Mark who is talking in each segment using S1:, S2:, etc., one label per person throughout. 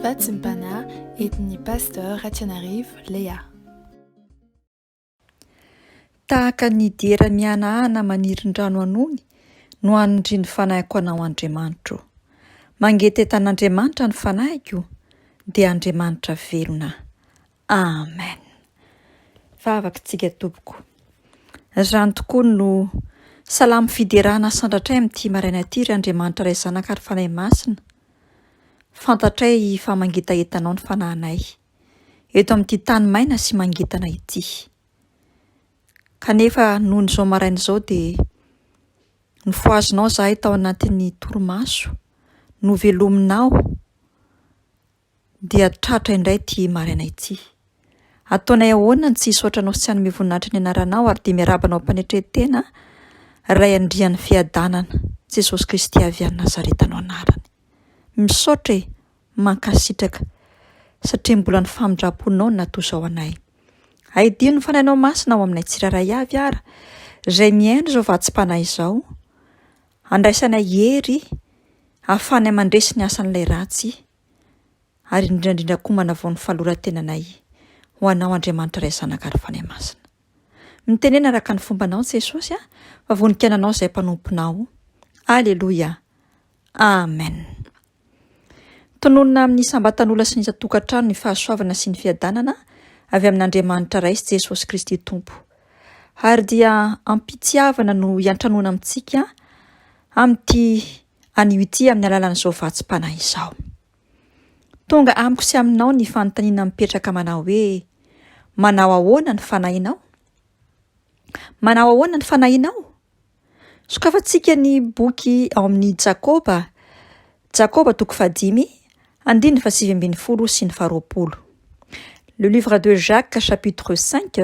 S1: Vatsimpana etin'ny pasteur Ratsianarivo Léa.
S2: Tahaka ny dera mianahana manirin-drano anony no anindry ny fanahiko anao Andriamanitro. Mangety tan'Andriamanitra ny fanahiko dia Andriamanitra velona. Amen. Vavakintsika tompoko. Zany tokoa no salamy fiderana sandratray amin'ity maraina ity ry Andriamanitra ray zanaka ary fanahy masina. Fantatray fa mangetagetanao ny fanahinay eto amin'ity tany maina sy mangetana ity. Kanefa noho n'izao maraina izao dia nifoazinao zahay tao anatin'ny torimaso, novelominao dia tratra indray ity maraina ity. Ataonay ahoana ny tsy hisaotranao sy hanome voninahitra ny anaranao ary dia miarabanao mpanetretena Ray Andrian'ny fiadanana Jesosy Kristy avy any Nazareta no anarany. Misaotra mankasitraka satria mbola ny famindraponao no natosao anay. Aidio ny fanahinao masina ao aminay tsiraray avy ara, izay miaino izao vatsim-panahy izao, andraisanay hery ahafahanay mandresy ny asan'ilay ratsy, ary indrindrandrindra koa manavao ny fahaloran-tenanay ho anao Andriamanitra ray zanaka ary fanahy masina. Mitenena araka ny fombanao Jesosy fa voninkainanao izay mpanomponao. Aleluia. Amen. Tononona amin'ny sambatan'olona sy ny tokantrano ny fahasoavana sy ny fiadanana avy amin'Andriamanitra ray sy Jesosy Kristy Tompo. Ary dia ampitiavana no hiantranoana amintsika amin'ity anio ity amin'ny alalan'izao vatsim-panahy izao. Tonga amiko sy aminao ny fanontaniana mipetraka manao hoe manao ahoana ny fanahinao? Manao ahoana ny fanahinao? Sokafantsika ny boky ao amin'ny Jakoba 5:7-20 sy ny 20. Le livre de Jacques chapitre 5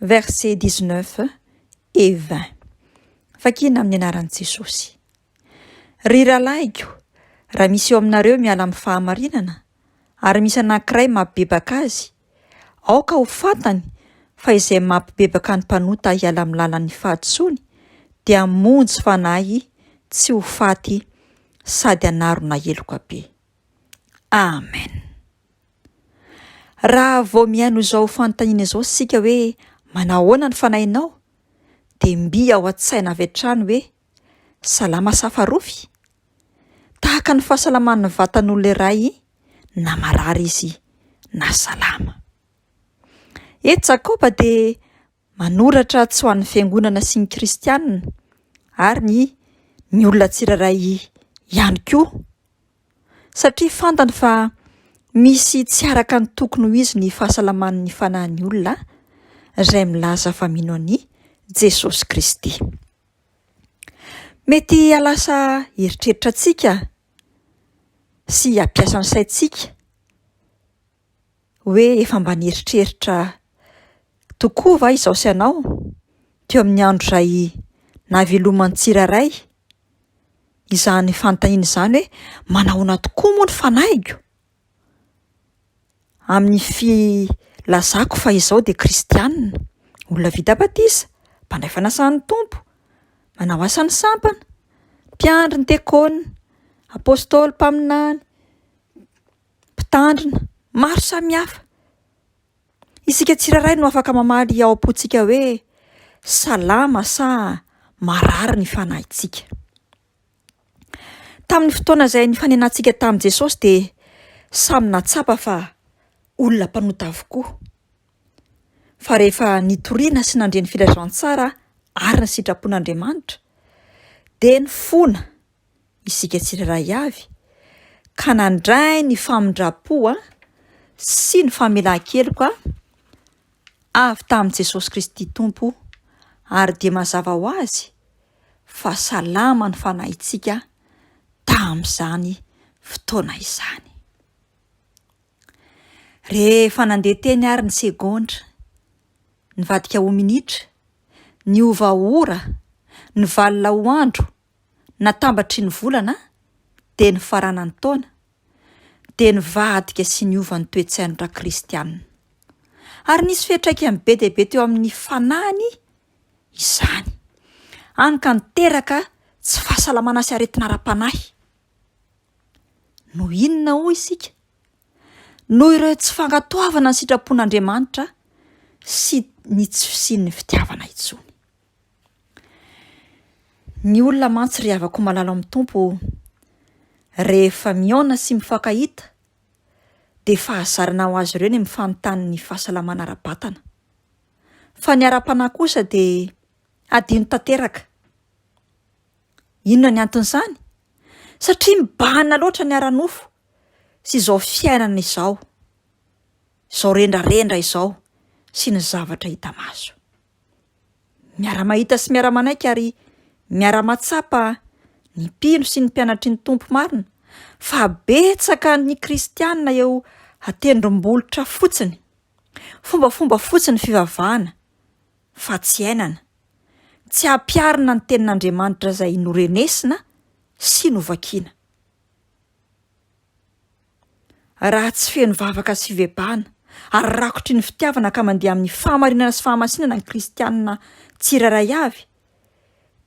S2: versets 19 et 20. Vakina amin'ny anaran'i Jesosy. Ry rahalaiko, raha misy eo aminareo miala amin'ny fahamarinana ary misy anankiray mampibebaka azy, aoka ho fantany fa izay mampibebaka ny mpanota hiala amin'ny lalan'ny fahatsoany dia monjy fanahy tsy ho faty sady anarona heloka be. Amen. Raha vao miaino izao fanontaniana izao sika hoe manao ahoana ny fanahinao, dia mbia ao an-tsaina avy hatrany hoe salama safarofy. Tahaka ny fahasalaman'ny vatan'olona iray na marary izy na salama. Eto Jakoba dia manoratra tsy ho an'ny fiangonana sy ny kristianina ary ny olona tsiraray ihany koa, satria fantany fa misy tsy araka ny tokony ho izy ny fahasalaman'ny fanahin'ny olona izay milaza fa mino an'i Jesosy Kristy. Mety halasa eritreritra antsika sy hampiasa ny saintsika hoe efa mba nieritreritra tokoa va izao sy anao teo amin'ny andro izay nahaveloman'ny tsiraray, izany fanontaniana izany hoe manahoana tokoa moa ny fanahiko? Amin'ny filazako fa izao dia kristianina, olona vita batisa, mpandray fanasan'ny Tompo, manao asan'ny sampana, mpiandry ny tekona, apôstôly, mpaminany, mpitandrina, maro samihafa. Isika tsiraray no afaka mamaly ao am-pontsika hoe salama sa marary ny fanahintsika. Tamin'ny fotoana izay nifanenantsika tamin'i Jesosy dia samy natsapa fa olona mpanota avokoa. Fa rehefa nitoriana sy nandre ny filazantsara ary ny sitrapon'Andriamanitra dia nifona isika tsiraray avy ka nandray ny famindrapo sy ny famelan-keloka avy tamin'i Jesosy Kristy Tompo, ary dia mazava ho azy fa salama ny fanahintsika tamin'izany fotoana izany. Rehefa nandeha teny ary ny segondra, nivadika ho minitra, ny ova ora, ny valina ho andro, natambatry ny volana, dia ny farana ny taona, dia nivadika sy niova ny toe-tsain'ra kristianina. Ary nisy fiantraikany be dia be teo amin'ny fanahiny izany, hany ka niteraka tsy fahasalamana sy aretina ara-panahy. No inona hoy isika? noho ireo tsy fangatoavana ny sitrapon'Andriamanitra sy ny tsy fisian'ny fitiavana intsony. Ny olona mantsy ry havako malala amin'ny Tompo, rehefa miaona sy mifankahita dia fahazarana ho azy ireo ny mifanontany ny fahasalamana ara-batana. Fa ny ara-panahy kosa dia adino tanteraka. Inona ny anton'izany? Satria mibahana loatra ny ara-nofo sy izao fiainana izao rendrarendra izao sy ny zavatra hita maso. Miara-mahita sy miara-manaiky ary miara-matsapa ny mpino sy ny mpianatry ny Tompo marina, fa betsaka ny kristianina eo atendrombohitra fotsiny, fombafomba fotsiny fivavahana, fa tsy ainana, tsy ampiarina ny tenin'Andriamanitra izay norenesina sy novakiana. Raha tsy feno vavaka sy fivebahana ary rakotry ny fitiavana ka mandeha amin'ny fahamarinana sy fahamasinana ny kristianina tsiraray avy,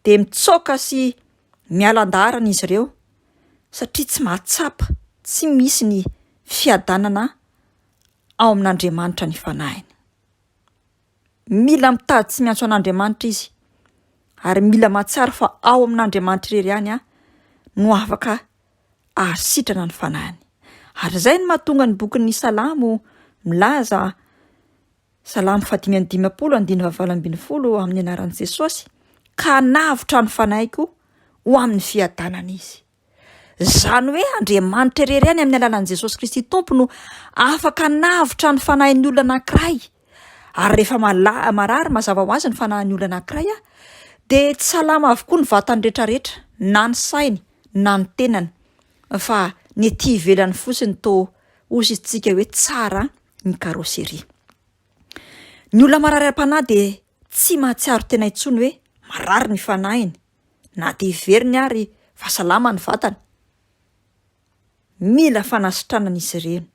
S2: dia mitsoaka sy mialan-daharana izy ireo, satria tsy mahatsapa, tsy misy ny fiadanana ao amin'Andriamanitra ny fanahiny. Mila mitady tsy miantso an'Andriamanitra izy, ary mila mahatsiaro fa ao amin'Andriamanitra irery ihany no afaka ahasitrana ny fanahiny. Ary izay no mahatonga ny bokin'ny Salamo milaza, Salamo 5:20 amin'ny anaran'i Jesosy, ka navitra ny fanahiko ho amin'ny fiadanana izy. Izany hoe Andriamanitra irery ihany amin'ny alalan'i Jesosy Kristy Tompo no afaka navitra ny fanahin'ny olona anankiray. Ary rehefa marary mazava ho azy ny fanahin'ny olona anankiray, dia tsy salama avokoa ny vatany rehetrarehetra, na ny sainy, na ny tenany, fa ny ety ivelany fotsiny toa hozy isika hoe tsara ny karoseria. Ny olona marary ara-panahy dia tsy mahatsiaro tena intsony hoe marary ny fanahiny, na dia iveriny ary fa salama ny vatany. Mila fanasitranana izy ireny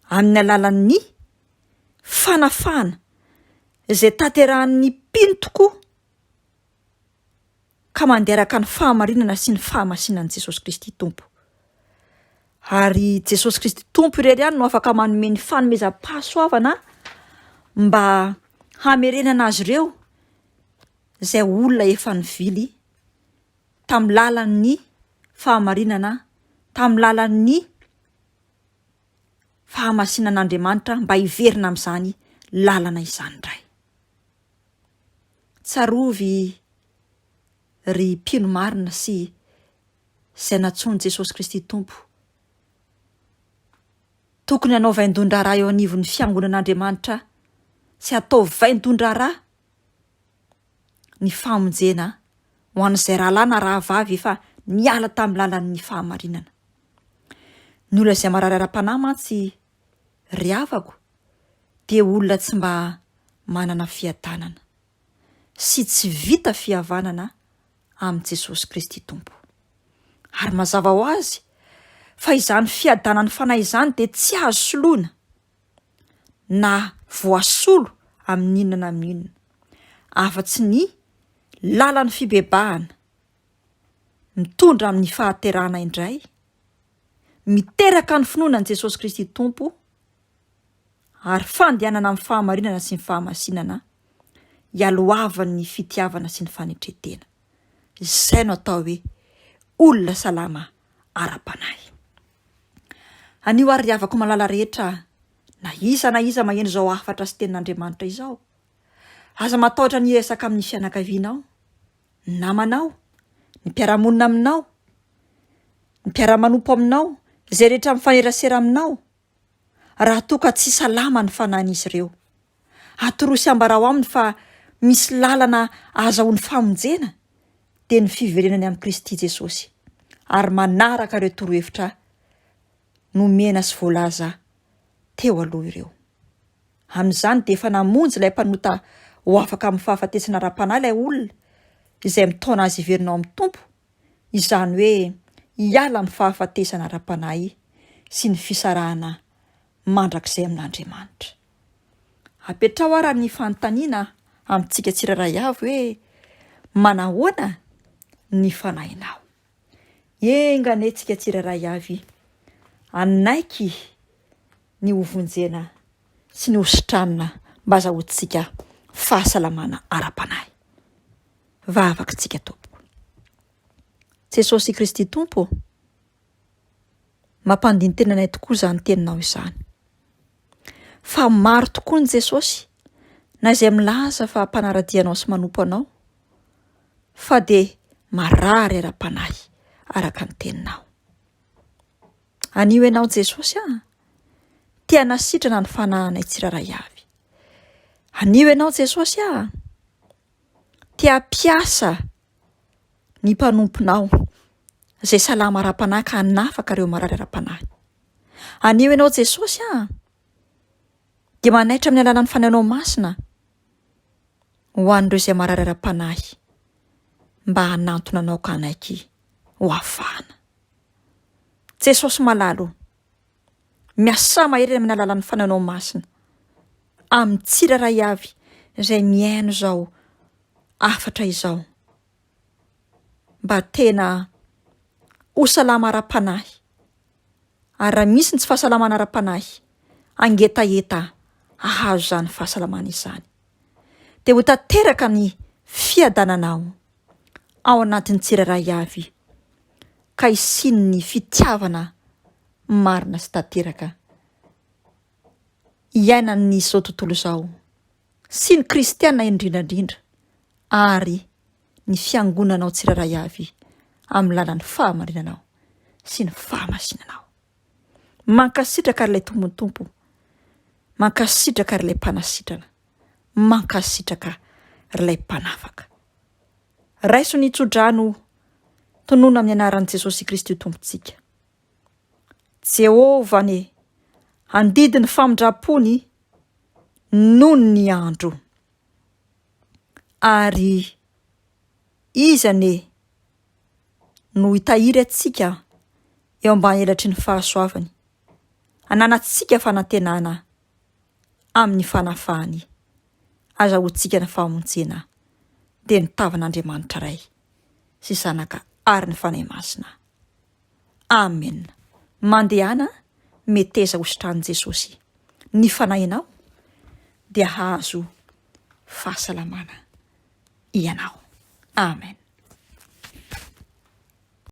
S2: amin'ny alalan'ny fanafana izay tanterahan'ny mpino tokoa ka manderaka ny fahamarinana sy ny fahamasinan'i Jesosy Kristy Tompo. Ary Jesosy Kristy Tompo irery ihany no afaka manome ny fanomezam-pahasoavana mba hamerenana azy ireo izay olona efa nivily tamin'ny lalan'ny fahamarinana, tamin'ny lalan'ny fahamasinan'Andriamanitra, mba hiverina amin'izany lalana izany indray. Tsarovy ry mpino marina sy izay natsoiny Jesosy Kristy Tompo. Tokony hanao vaindon-draharaha eo anivon'ny fiangonan'Andriamanitra sy atao vaindon-draharaha ny famonjena ho an'izay rahalahy na rahavavy efa niala tamin'ny lalan'ny fahamarinana. Ny olona izay marary ara-panahy mantsy ry havako dia olona tsy mba manana fiadanana sy tsy vita fihavanana amin'i Jesosy Kristy Tompo. Ary mazava ho azy fa izany fiadanany fanahy izany dia tsy azo soloina na voasolo amin'ny inona na amin'ny inona, afa-tsy ny lalan'ny fibebahana mitondra amin'ny fahaterahana indray, miteraka ny finoanan'i Jesosy Kristy Tompo ary fandehanana amin'ny fahamarinana sy ny fahamasinana hialohavan'ny fitiavana sy ny fanetretena. Izay no atao hoe olona salama ara-panahy. Anio ary havako malala rehetra, na iza maheno izao afatra sy tenin'Andriamanitra izao, aza matahotra ny resaka amin'ny fianakavianao, ny namanao, ny mpiara-monina aminao, ny mpiara-manompo aminao, izay rehetra mifanerasera aminao, raha toa ka tsy salama ny fanahin'izy ireo. Atorosy ambara ho aminy fa misy lalana ahazahoany famonjena dia ny fiverenany amin'ny Kristy Jesosy, ary manaraka ireo torohevitra nomena sy voalaza teo aloha ireo. Amin'izany dia efa namonjy ilay mpanota ho afaka amin'ny fahafatesana ara-panahy ilay olona izay mitaona azy iverinao amin'ny Tompo, izany hoe hiala amin'ny fahafatesana ara-panahy sy ny fisarahana mandrakizay amin'Andriamanitra. Apetrao ara ny fanontaniana amintsika tsiraray avy hoe manahoana ny ny hovonjena sy ny hositranina mba azahoantsika fahasalamana ara-panahy. Vavakatsika tompoko. Jesosy Kristy Tompo, mampandiny tenanay tokoa izany teninao izany. Fa maro tokoa ny Jesosy na izay milaza fa mpanaradianao sy manompo anao, fa dia marary ara-panahy araka ny teninao. Anio ianao Jesosy tia nasitrana ny fanahinay tsiraray avy. Anio ianao Jesosy tia piasa ny mpanomponao izay salama ara-panahy ka hanafaka ireo marary ara-panahy. Anio ianao Jesosy dia manaitra amin'ny alalan'ny fanahinao masina ho an'ireo izay marary ara-panahy mba hanantona anao ka anaiky ho afahana. Jesosy malalo, miasa mahery amin'ny alalan'ny fanahinao masina amin'ny tsiraray avy izay miaino izao afatra izao, mba tena ho salama ara-panahy. Ary raha misy ny tsy fahasalamana ara-panahy, angetaeta ahazo izany fahasalamana izany. Dia ho tanteraka ny fiadananao ao anatin'ny tsiraray avy, ka hisiny ny fitiavana marina sy tanteraka iaina ny izao tontolo izao, sy ny kristiana indrindrandrindra, ary ny fiangonanao tsiraray avy amin'ny lalan'ny fahamarinanao sy ny fahamasinanao. Mankasitraka ary ilay tombony tompo, mankasitraka ary ilay mpanasitrana, mankasitraka ary ilay mpanafaka. Raiso ny tsodrano tonoana amin'ny anaran'i Jesosy Kristy tompontsika. Jehovah ne handidi ny famindrapony noho ny andro, ary iza ne no hitahiry atsika eo ambany elatry ny fahasoavany, ananatsika fanantenana amin'ny fanafahany, azahoantsika ny fahamonjena dia ny tavan'Andriamanitra iray sy zanaka ary ny fanahy masina. Amen. Mandehana meteza hositran'i Jesosy. Ny fanahinao dia hahazo fahasalamana ianao. Amen.